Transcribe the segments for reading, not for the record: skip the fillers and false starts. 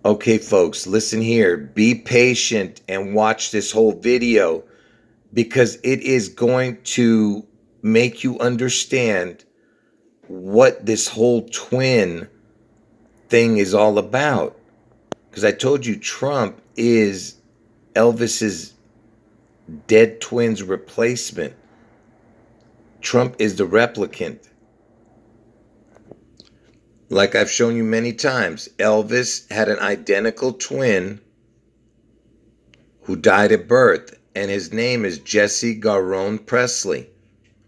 Okay, folks, listen here. Be patient and watch this whole video because it is going to make you understand what this whole twin thing is all about. Because I told you Trump is Elvis's dead twin's replacement. Trump is the replicant. Like I've shown you many times, Elvis had an identical twin who died at birth, and his name is Jesse Garone Presley.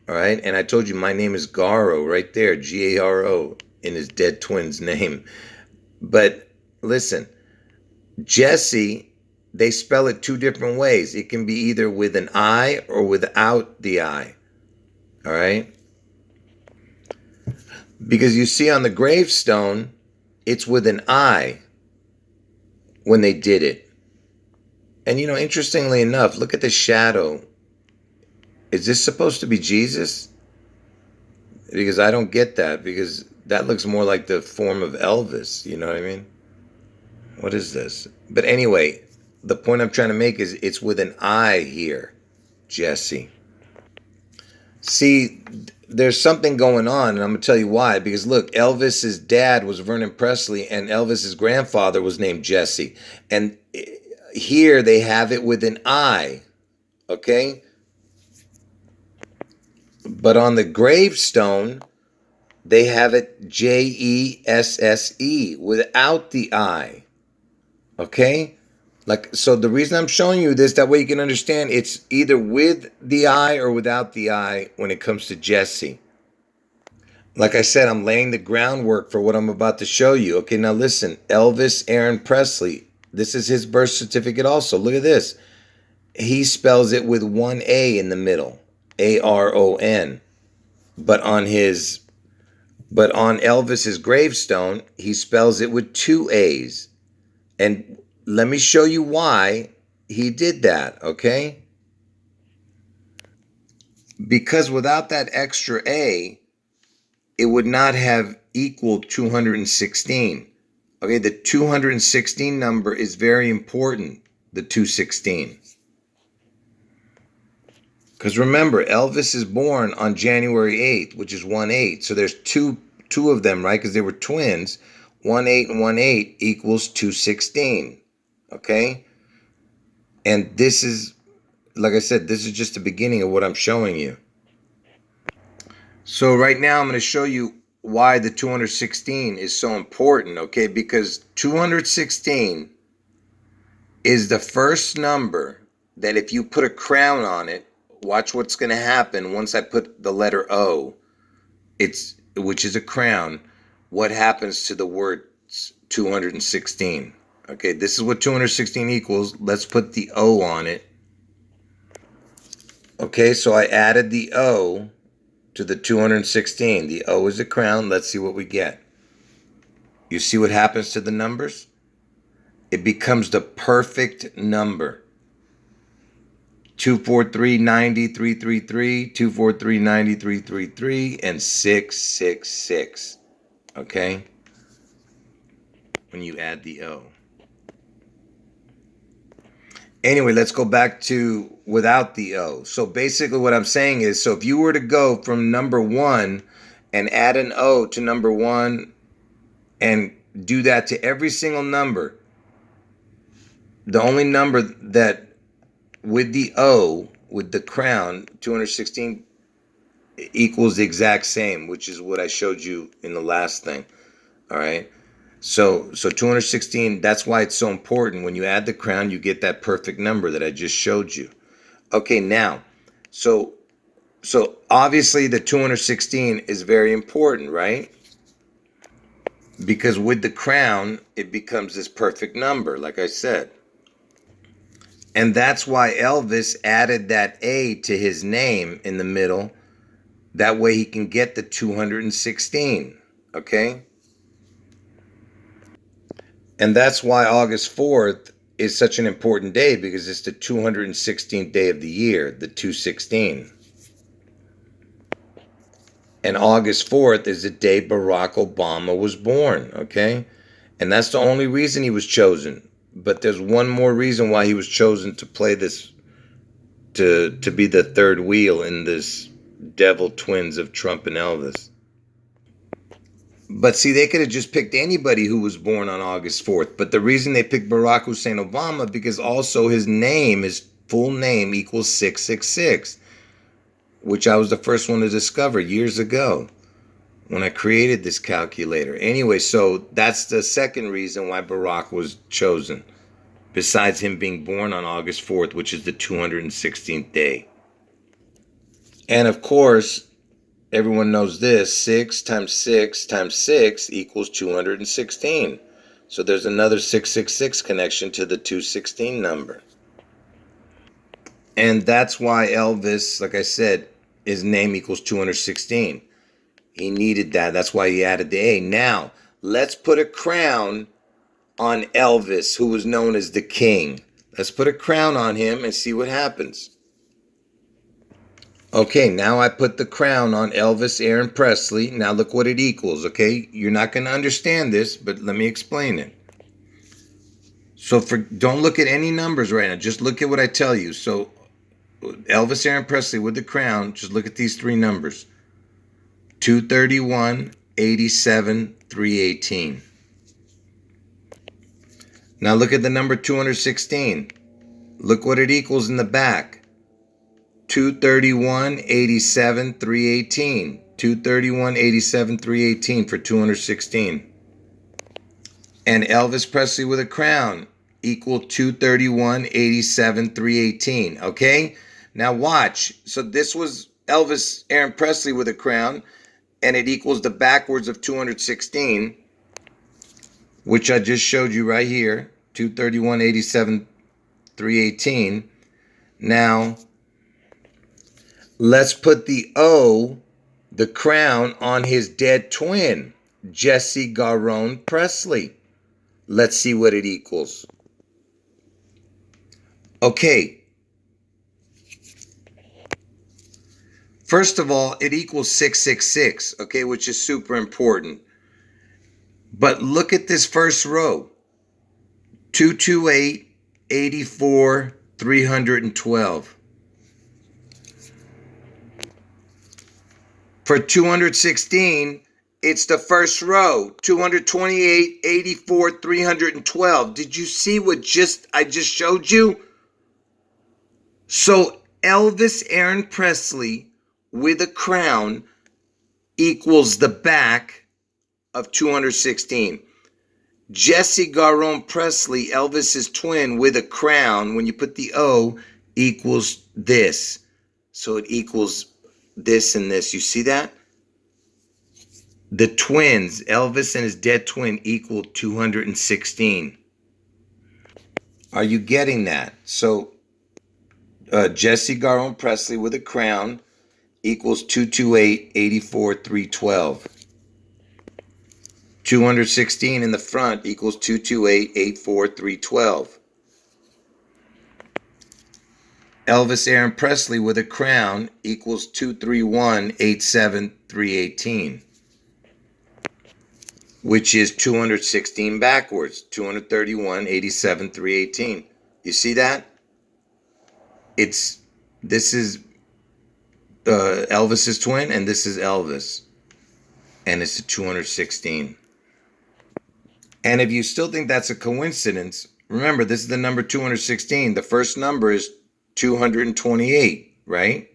All right, and I told you my name is Garo right there, Garo, in his dead twin's name. But listen, Jesse, they spell it two different ways. It can be either with an I or without the I. All right? Because you see on the gravestone, it's with an I when they did it. And you know, interestingly enough, look at the shadow. Is this supposed to be Jesus? Because I don't get that, because that looks more like the form of Elvis, you know what I mean? What is this? But anyway, the point I'm trying to make is it's with an I here, Jesse. See, there's something going on, and I'm going to tell you why. Because look, Elvis's dad was Vernon Presley, and Elvis's grandfather was named Jesse. And here they have it with an I, okay? But on the gravestone, they have it Jesse without the I, okay? Like, so the reason I'm showing you this, that way you can understand it's either with the I or without the I when it comes to Jesse. Like I said, I'm laying the groundwork for what I'm about to show you. Okay, now listen, Elvis Aaron Presley, this is his birth certificate also. Look at this. He spells it with one A in the middle, Aron. But on Elvis's gravestone, he spells it with two A's. And let me show you why he did that, okay? Because without that extra A, it would not have equaled 216. Okay, the 216 number is very important, the 216. Because remember, Elvis is born on January 8th, which is 1-8. So there's two of them, right? Because they were twins. 1-8 and 1-8 equals 216. Okay? And this is, like I said, this is just the beginning of what I'm showing you. So right now I'm going to show you why the 216 is so important, okay? Because 216 is the first number that if you put a crown on it, watch what's going to happen once I put the letter O, which is a crown, what happens to the word 216. Okay, this is what 216 equals. Let's put the O on it. Okay, so I added the O to the 216. The O is the crown. Let's see what we get. You see what happens to the numbers? It becomes the perfect number. 243 90 333, 243 90 333, and 666. Okay? When you add the O. Anyway, let's go back to without the O. So basically what I'm saying is, so if you were to go from number 1 and add an O to number 1 and do that to every single number, the only number that with the O, with the crown, 216 equals the exact same, which is what I showed you in the last thing. All right. So 216, that's why it's so important. When you add the crown, you get that perfect number that I just showed you. Okay, now, so obviously the 216 is very important, right? Because with the crown, it becomes this perfect number, like I said. And that's why Elvis added that A to his name in the middle. That way he can get the 216, okay? And that's why August 4th is such an important day, because it's the 216th day of the year, the 216. And August 4th is the day Barack Obama was born, okay? And that's the only reason he was chosen. But there's one more reason why he was chosen to play this, to be the third wheel in this devil twins of Trump and Elvis. But see, they could have just picked anybody who was born on August 4th. But the reason they picked Barack Hussein Obama, because also his name, his full name equals 666, which I was the first one to discover years ago when I created this calculator. Anyway, so that's the second reason why Barack was chosen, besides him being born on August 4th, which is the 216th day. And of course, everyone knows this, 6 times 6 times 6 equals 216. So there's another 666 connection to the 216 number. And that's why Elvis, like I said, his name equals 216. He needed that. That's why he added the A. Now, let's put a crown on Elvis, who was known as the King. Let's put a crown on him and see what happens. Okay, now I put the crown on Elvis Aaron Presley. Now look what it equals, okay? You're not going to understand this, but let me explain it. So don't look at any numbers right now. Just look at what I tell you. So Elvis Aaron Presley with the crown, just look at these three numbers. 231, 87, 318. Now look at the number 216. Look what it equals in the back. 231, 87, 318. 231, 87, 318 for 216. And Elvis Presley with a crown equal 231, 87, 318. Okay? Now watch. So this was Elvis Aaron Presley with a crown, and it equals the backwards of 216, which I just showed you right here. 231, 87, 318. Now, let's put the O, the crown, on his dead twin, Jesse Garone Presley. Let's see what it equals. Okay. First of all, it equals 666, okay, which is super important. But look at this first row. 228, 84, 312. For 216, it's the first row. 228, 84, 312. Did you see what I just showed you? So Elvis Aaron Presley with a crown equals the back of 216. Jesse Garone Presley, Elvis's twin, with a crown, when you put the O, equals this. So it equals this and this. You see that? The twins, Elvis and his dead twin, equal 216. Are you getting that? So Jesse Garone Presley with a crown equals 228, 84, 312. 216 in the front equals 228, 84, 312. Elvis Aaron Presley with a crown equals 231, 87, 318. Which is 216 backwards. 231, 87, 318. You see that? This is Elvis's twin, and this is Elvis. And it's a 216. And if you still think that's a coincidence, remember, this is the number 216. The first number is 228, right?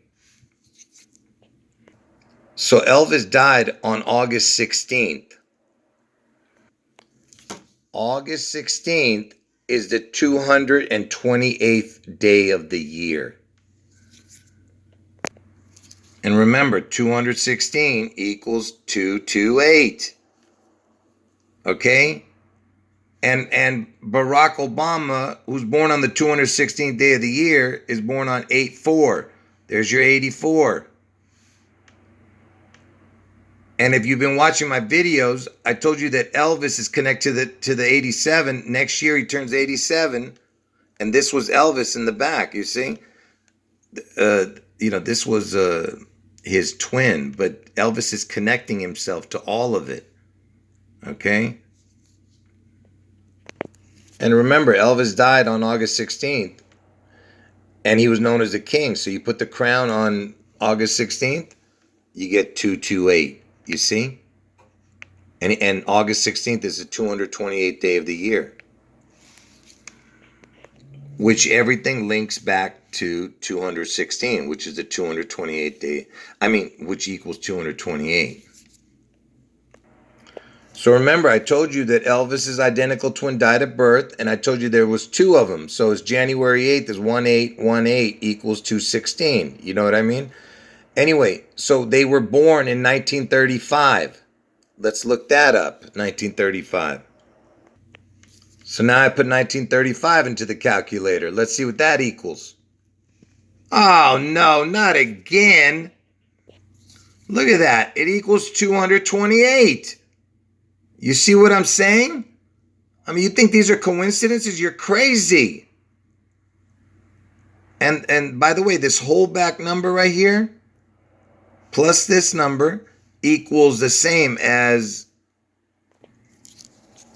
So Elvis died on August 16th. August 16th is the 228th day of the year. And remember, 216 equals 228. Okay? And Barack Obama, who's born on the 216th day of the year, is born on 8/4. There's your 84. And if you've been watching my videos, I told you that Elvis is connected to the 87. Next year he turns 87. And this was Elvis in the back, you see? This was his twin, but Elvis is connecting himself to all of it. Okay? And remember, Elvis died on August 16th, and he was known as the king. So you put the crown on August 16th, you get 228. You see? And August 16th is the 228th day of the year, which everything links back to 216, which is the 228th day. Which equals 228. So remember, I told you that Elvis's identical twin died at birth, and I told you there was two of them. So it's January 8th is 1818 equals 216. You know what I mean? Anyway, so they were born in 1935. Let's look that up, 1935. So now I put 1935 into the calculator. Let's see what that equals. Oh, no, not again. Look at that. It equals 228. You see what I'm saying? You think these are coincidences? You're crazy. And by the way, this whole back number right here, plus this number, equals the same as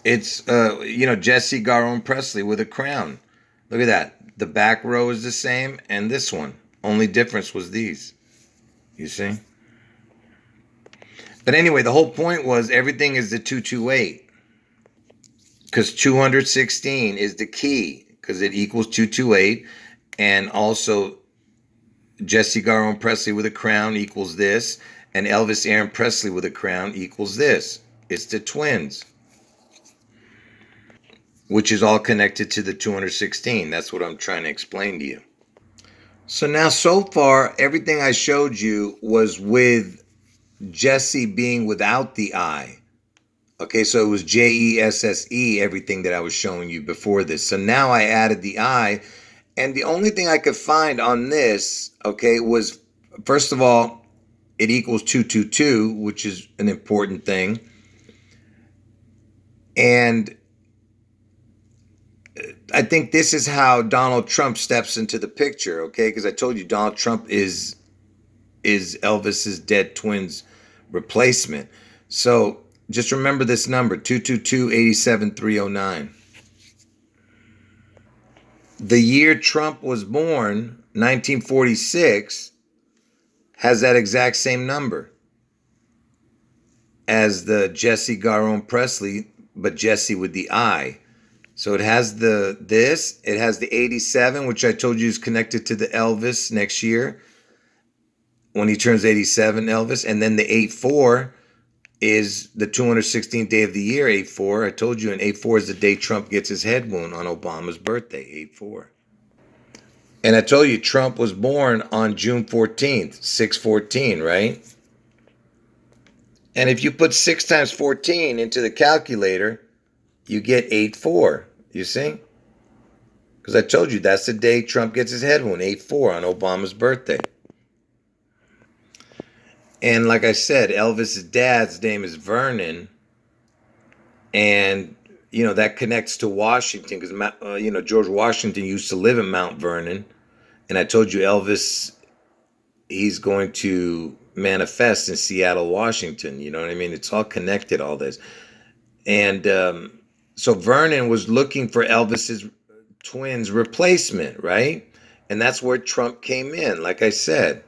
it's, Jesse Garon Presley with a crown. Look at that. The back row is the same, and this one. Only difference was these. You see? But anyway, the whole point was everything is the 228. Because 216 is the key. Because it equals 228. And also, Jesse Garon Presley with a crown equals this. And Elvis Aaron Presley with a crown equals this. It's the twins. Which is all connected to the 216. That's what I'm trying to explain to you. So now, so far, everything I showed you was with Jesse being without the I. Okay, so it was Jesse, everything that I was showing you before this. So now I added the I, and the only thing I could find on this, okay, was, first of all, it equals 222, which is an important thing. And I think this is how Donald Trump steps into the picture, okay? Because I told you Donald Trump is Elvis's dead twin's replacement. So just remember this number, 222-87309. The year Trump was born, 1946, has that exact same number as the Jesse Garon Presley, but Jesse with the I. So it has it has the 87, which I told you is connected to the Elvis next year. When he turns 87, Elvis. And then the 84 is the 216th day of the year, 84. I told you, and 84 is the day Trump gets his head wound on Obama's birthday, 84. And I told you Trump was born on June 14th, 614, right? And if you put 6 times 14 into the calculator, you get 84, you see? Because I told you that's the day Trump gets his head wound, 84, on Obama's birthday. And like I said, Elvis's dad's name is Vernon. And, that connects to Washington because, George Washington used to live in Mount Vernon. And I told you Elvis, he's going to manifest in Seattle, Washington. You know what I mean? It's all connected, all this. And so Vernon was looking for Elvis's twins replacement, right? And that's where Trump came in, like I said.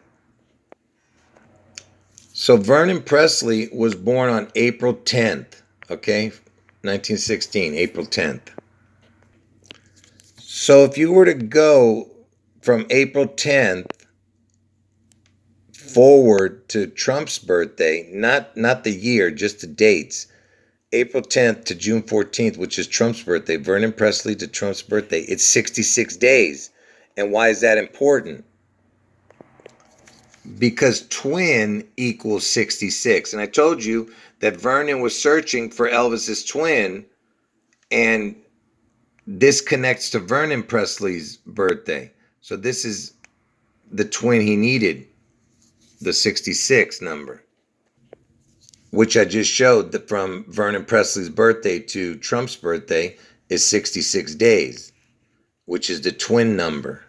So Vernon Presley was born on April 10th, okay? 1916, April 10th. So if you were to go from April 10th forward to Trump's birthday, not the year, just the dates, April 10th to June 14th, which is Trump's birthday, Vernon Presley to Trump's birthday, it's 66 days. And why is that important? Because twin equals 66. And I told you that Vernon was searching for Elvis's twin, and this connects to Vernon Presley's birthday. So this is the twin he needed, the 66 number, which I just showed that from Vernon Presley's birthday to Trump's birthday is 66 days, which is the twin number.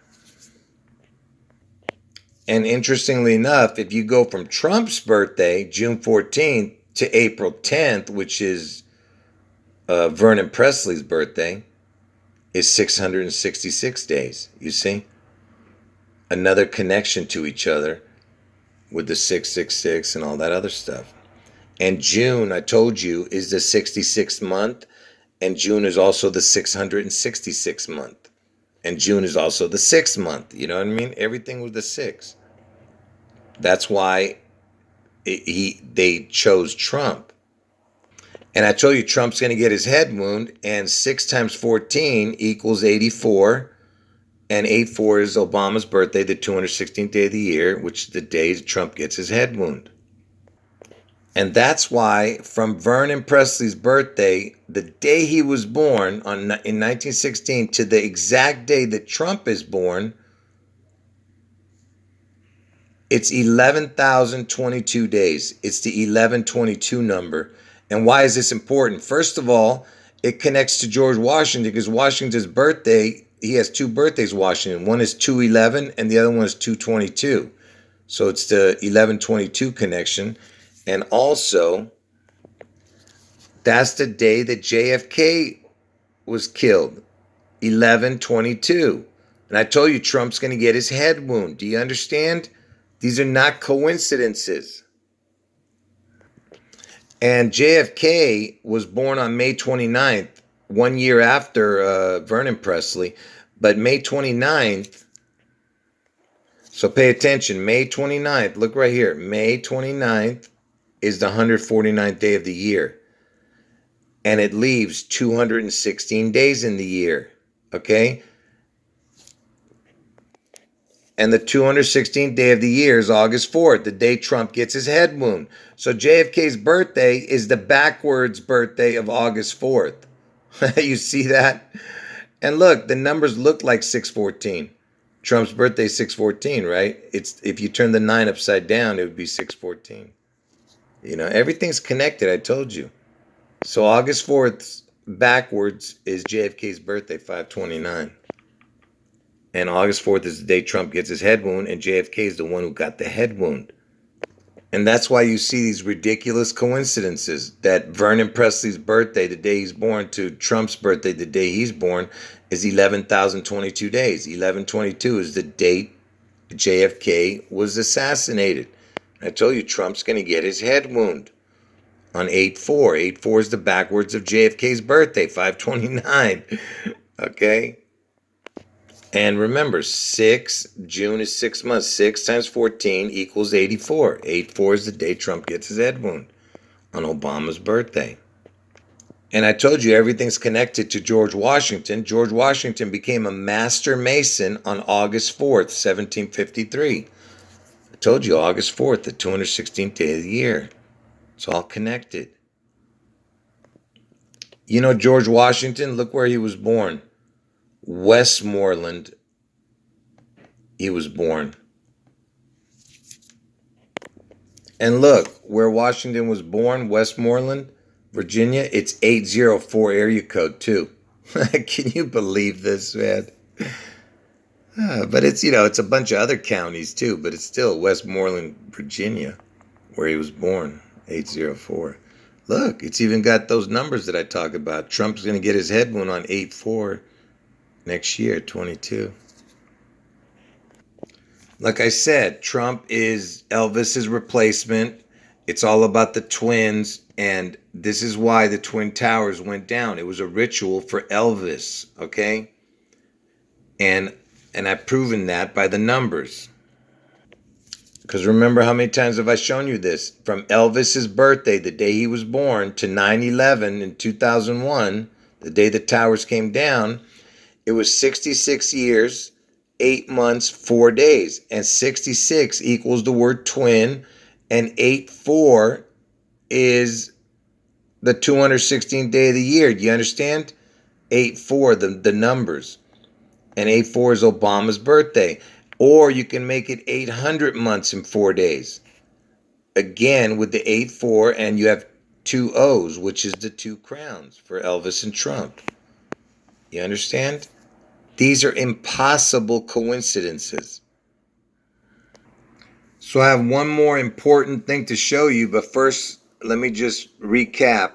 And interestingly enough, if you go from Trump's birthday, June 14th, to April 10th, which is Vernon Presley's birthday, is 666 days. You see? Another connection to each other with the 666 and all that other stuff. And June, I told you, is the 66th month. And June is also the 666th month. And June is also the 6th month. You know what I mean? Everything was the 6. That's why they chose Trump. And I told you Trump's going to get his head wound. And 6 times 14 equals 84. And 84 is Obama's birthday, the 216th day of the year, which is the day Trump gets his head wound. And that's why from Vernon Presley's birthday, the day he was born in 1916 to the exact day that Trump is born, it's 11,022 days. It's the 1122 number. And why is this important? First of all, it connects to George Washington because Washington's birthday, he has 2 birthdays, Washington. One is 211 and the other one is 222. So it's the 1122 connection. And also, that's the day that JFK was killed, 1122. And I told you Trump's going to get his head wound. Do you understand? These are not coincidences. And JFK was born on May 29th, 1 year after Vernon Presley. But May 29th, so pay attention, May 29th, look right here, May 29th is the 149th day of the year. And it leaves 216 days in the year, okay? And the 216th day of the year is August 4th, the day Trump gets his head wound. So JFK's birthday is the backwards birthday of August 4th. You see that? And look, the numbers look like 614. Trump's birthday is 614, right? It's if you turn the 9 upside down, it would be 614. You know, everything's connected, I told you. So August 4th backwards is JFK's birthday, 529. And August 4th is the day Trump gets his head wound, and JFK is the one who got the head wound. And that's why you see these ridiculous coincidences that Vernon Presley's birthday, the day he's born, to Trump's birthday, the day he's born, is 11,022 days. 1122 is the date JFK was assassinated. I told you Trump's going to get his head wound on 8/4. 8/4 is the backwards of JFK's birthday, 529. Okay? And remember, June is 6 months. 6 times 14 equals 84. 8/4 is the day Trump gets his head wound on Obama's birthday. And I told you everything's connected to George Washington. George Washington became a master mason on August 4th, 1753. I told you August 4th, the 216th day of the year. It's all connected. You know, George Washington, look where he was born. Westmoreland, he was born. And look, where Washington was born, Westmoreland, Virginia, it's 804 area code too. Can you believe this, man? But it's, you know, it's a bunch of other counties too, but it's still Westmoreland, Virginia, where he was born, 804. Look, it's even got those numbers that I talk about. Trump's going to get his head wound on 8/4 next year, 22. Like I said, Trump is Elvis's replacement. It's all about the twins, and this is why the Twin Towers went down. It was a ritual for Elvis, okay? And I've proven that by the numbers. Because remember, how many times have I shown you this? From Elvis's birthday, the day he was born, to 9/11 in 2001, the day the towers came down, it was 66 years, 8 months, 4 days. And 66 equals the word twin, and 8/4 is the 216th day of the year. Do you understand? 8/4, the numbers. And 8/4 is Obama's birthday. Or you can make it 800 months and 4 days. Again, with the 8/4, and you have 2 O's, which is the 2 crowns for Elvis and Trump. You understand? These are impossible coincidences. So I have one more important thing to show you, but first, let me just recap.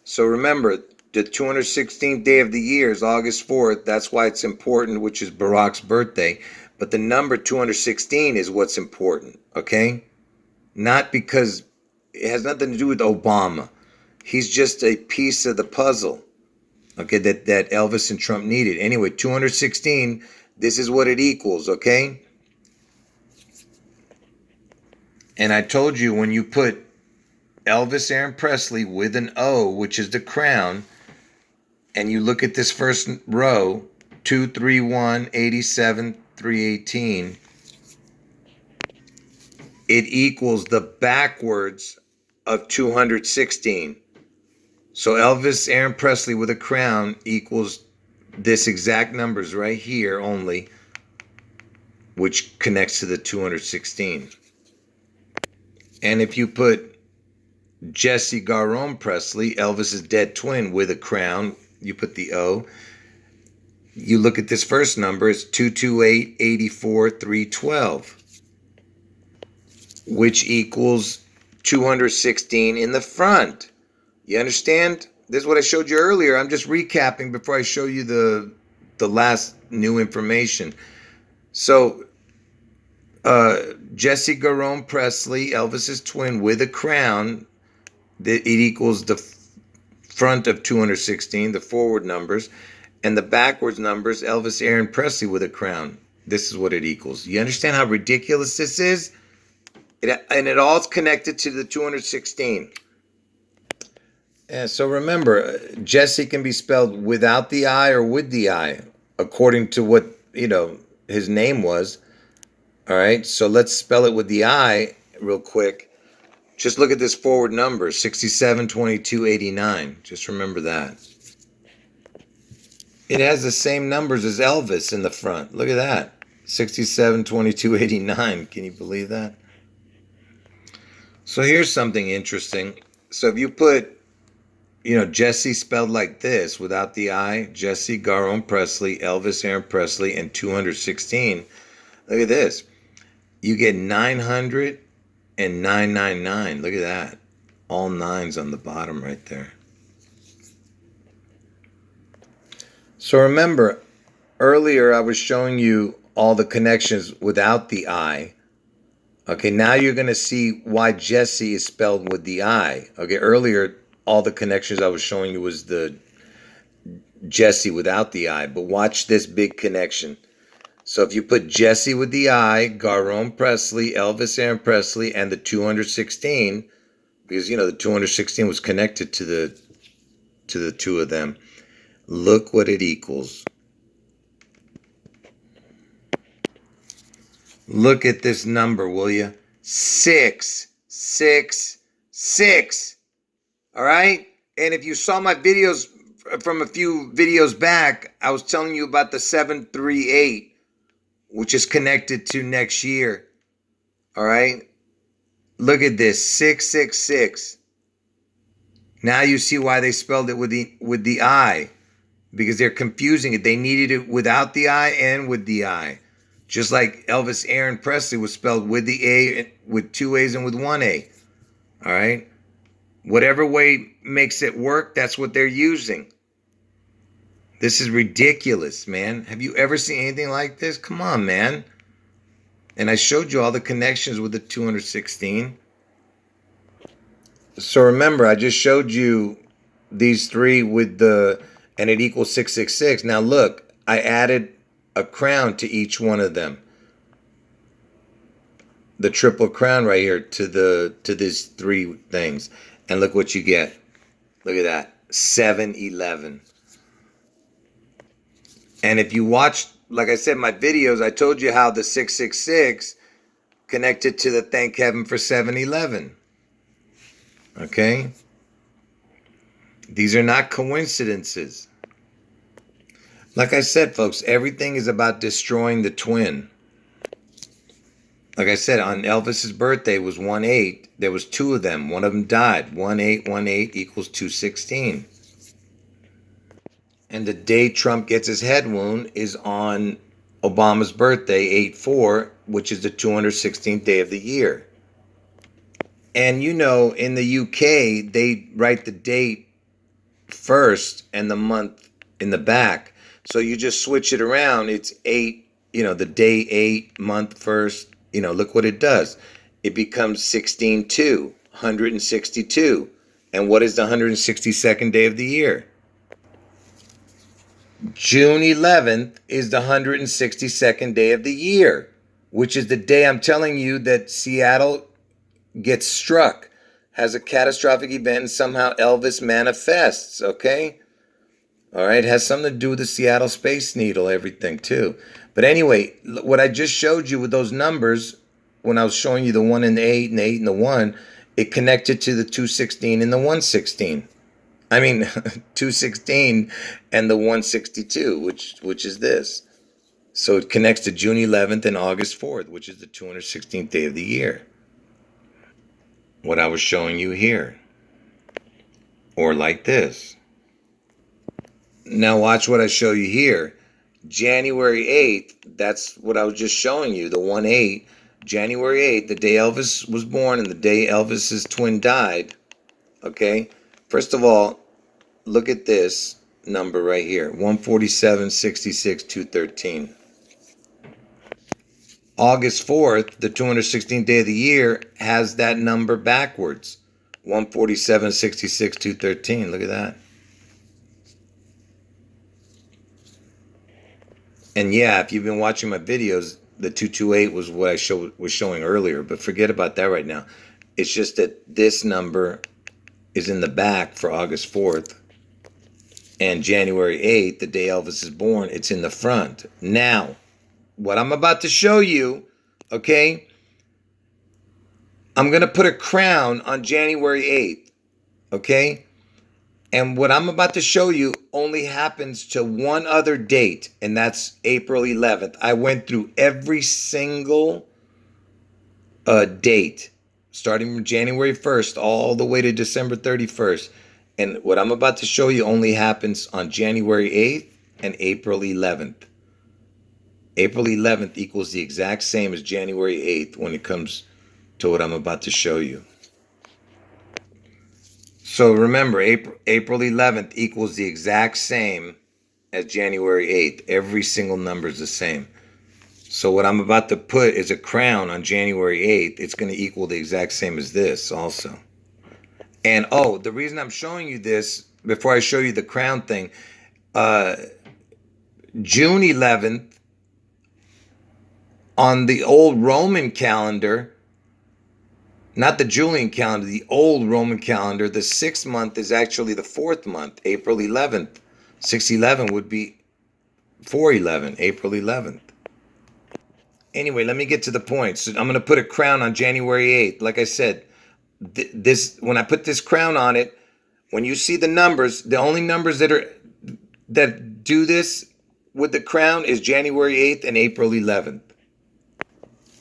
So remember, the 216th day of the year is August 4th. That's why it's important, which is Barack's birthday. But the number 216 is what's important, okay? Not because it has nothing to do with Obama. He's just a piece of the puzzle, okay, that Elvis and Trump needed. Anyway, 216, this is what it equals, okay? And I told you when you put Elvis Aaron Presley with an O, which is the crown, and you look at this first row, 231, 87, 318, it equals the backwards of 216. So Elvis Aaron Presley with a crown equals this exact numbers right here only, which connects to the 216. And if you put Jesse Garone Presley, Elvis's dead twin, with a crown, you put the O. You look at this first number, it's 228, 84, 312, which equals 216 in the front. You understand? This is what I showed you earlier. I'm just recapping before I show you the last new information. So, Jesse Garone Presley, Elvis's twin, with a crown, it equals the front of 216, the forward numbers, and the backwards numbers, Elvis Aaron Presley with a crown. This is what it equals. You understand how ridiculous this is? And it all is connected to the 216. Yeah, so remember, Jesse can be spelled without the I or with the I, according to what, his name was. All right, so let's spell it with the I real quick. Just look at this forward number, 67, 22, 89. Just remember that. It has the same numbers as Elvis in the front. Look at that, 67, 22, 89. Can you believe that? So here's something interesting. So if you put, Jesse spelled like this, without the I, Jesse Garone Presley, Elvis Aaron Presley, and 216. Look at this. You get 900 and 999. Look at that. All nines on the bottom right there. So remember, earlier I was showing you all the connections without the I. Okay, now you're going to see why Jesse is spelled with the I. Okay, earlier all the connections I was showing you was the Jesse without the I. But watch this big connection. So if you put Jesse with the I, Garone Presley, Elvis Aaron Presley, and the 216, because the 216 was connected to the two of them, look what it equals. Look at this number, will you? 666. All right? And if you saw my videos from a few videos back, I was telling you about the 738, which is connected to next year. All right? Look at this, 666. Now you see why they spelled it with the I, because they're confusing it. They needed it without the I and with the I. Just like Elvis Aaron Presley was spelled with the A, with two A's and with one A. All right? Whatever way makes it work, that's what they're using. This is ridiculous, man. Have you ever seen anything like this? Come on, man. And I showed you all the connections with the 216. So remember, I just showed you these three with and it equals 666. Now look, I added a crown to each one of them. The triple crown right here to these three things. And look what you get. Look at that. 711. And if you watch, like I said, my videos, I told you how the 666 connected to the thank heaven for 711. Okay? These are not coincidences. Like I said, folks, everything is about destroying the twin. Like I said, on Elvis's birthday was 1-8. There was two of them. One of them died. 1-8 equals 216. And the day Trump gets his head wound is on Obama's birthday, 8-4, which is the 216th day of the year. And in the UK, they write the date first and the month in the back. So you just switch it around. It's 8, the day 8, month first. Look what it does. It becomes 16-2, 162. And what is the 162nd day of the year? June 11th is the 162nd day of the year, which is the day I'm telling you that Seattle gets struck, has a catastrophic event, and somehow Elvis manifests, okay? All right, it has something to do with the Seattle Space Needle, everything too. But anyway, what I just showed you with those numbers, when I was showing you the 1 and the 8 and the 8 and the 1, it connected to the 216 and the 116. I mean, 216 and the 162, which is this. So it connects to June 11th and August 4th, which is the 216th day of the year. What I was showing you here. Or like this. Now watch what I show you here. January 8th, that's what I was just showing you, the 1-8. January 8th, the day Elvis was born and the day Elvis's twin died. Okay? First of all, look at this number right here. 147, 66, 213. August 4th, the 216th day of the year, has that number backwards. 147, 66, 213. Look at that. And yeah, if you've been watching my videos, the 228 was what I was showing earlier, but forget about that right now. It's just that this number is in the back for August 4th, and January 8th, the day Elvis is born, it's in the front. Now, what I'm about to show you, okay, I'm going to put a crown on January 8th, okay? And what I'm about to show you only happens to one other date, and that's April 11th. I went through every single date, starting from January 1st all the way to December 31st. And what I'm about to show you only happens on January 8th and April 11th. April 11th equals the exact same as January 8th when it comes to what I'm about to show you. So remember, April 11th equals the exact same as January 8th. Every single number is the same. So what I'm about to put is a crown on January 8th. It's going to equal the exact same as this also. And oh, the reason I'm showing you this, before I show you the crown thing, June 11th, on the old Roman calendar, not the Julian calendar, the old Roman calendar, the 6th month is actually the 4th month, April 11th. 6/11 would be 4/11, April 11th. Anyway, let me get to the point. So I'm going to put a crown on January 8th. Like I said, when I put this crown on it, when you see the numbers, the only numbers that do this with the crown is January 8th and April 11th.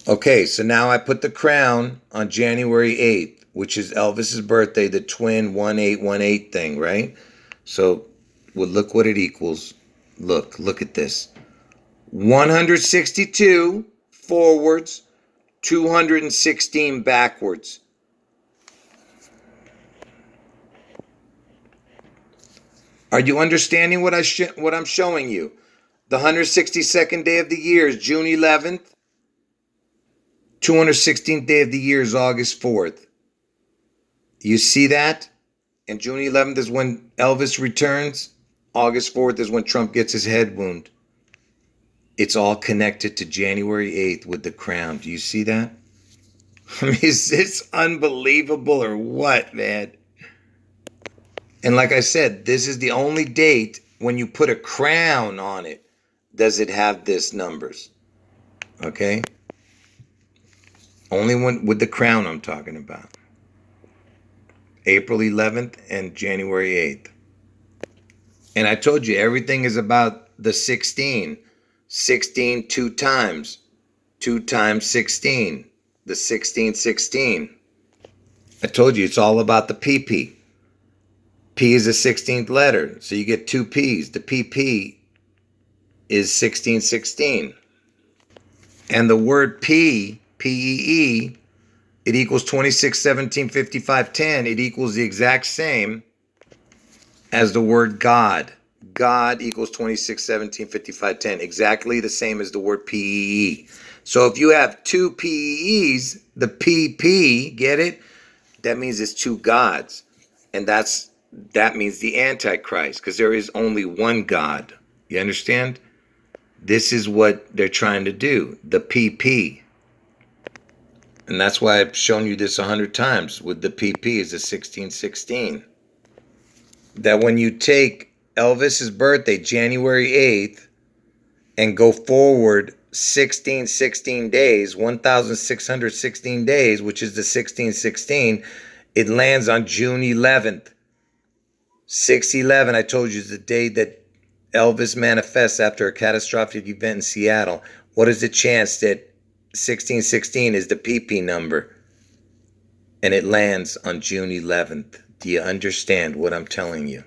Okay, so now I put the crown on January 8th, which is Elvis's birthday, the twin 1818 thing, right? So, well, look what it equals. Look at this. 162 forwards, 216 backwards. Are you understanding what I'm showing you? The 162nd day of the year is June 11th. 216th day of the year is August 4th. You see that? And June 11th is when Elvis returns. August 4th is when Trump gets his head wound. It's all connected to January 8th with the crown. Do you see that? I mean, is this unbelievable or what, man? And like I said, this is the only date when you put a crown on it does it have this numbers. Okay? Only one with the crown I'm talking about. April 11th and January 8th. And I told you, everything is about the 16. 16 two times. 2 times 16. The 16. I told you, it's all about the PP. P is the 16th letter. So you get 2 P's. The PP is 1616. And the word P, P-E-E, it equals 26, 17, 55, 10. It equals the exact same as the word God. God equals 26, 17, 55, 10. Exactly the same as the word PEE. So if you have two PEEs, the PP, get it? That means it's two gods. And that means the Antichrist, because there is only one God. You understand? This is what they're trying to do, the PP. And that's why I've shown you this 100 times with the PP is the 1616. That when you take Elvis's birthday, January 8th, and go forward 16 days, 1,616 days, which is the 1616, it lands on June 11th. 6/11, I told you, is the day that Elvis manifests after a catastrophic event in Seattle. What is the chance that 1616 is the PP number? And it lands on June 11th. Do you understand what I'm telling you?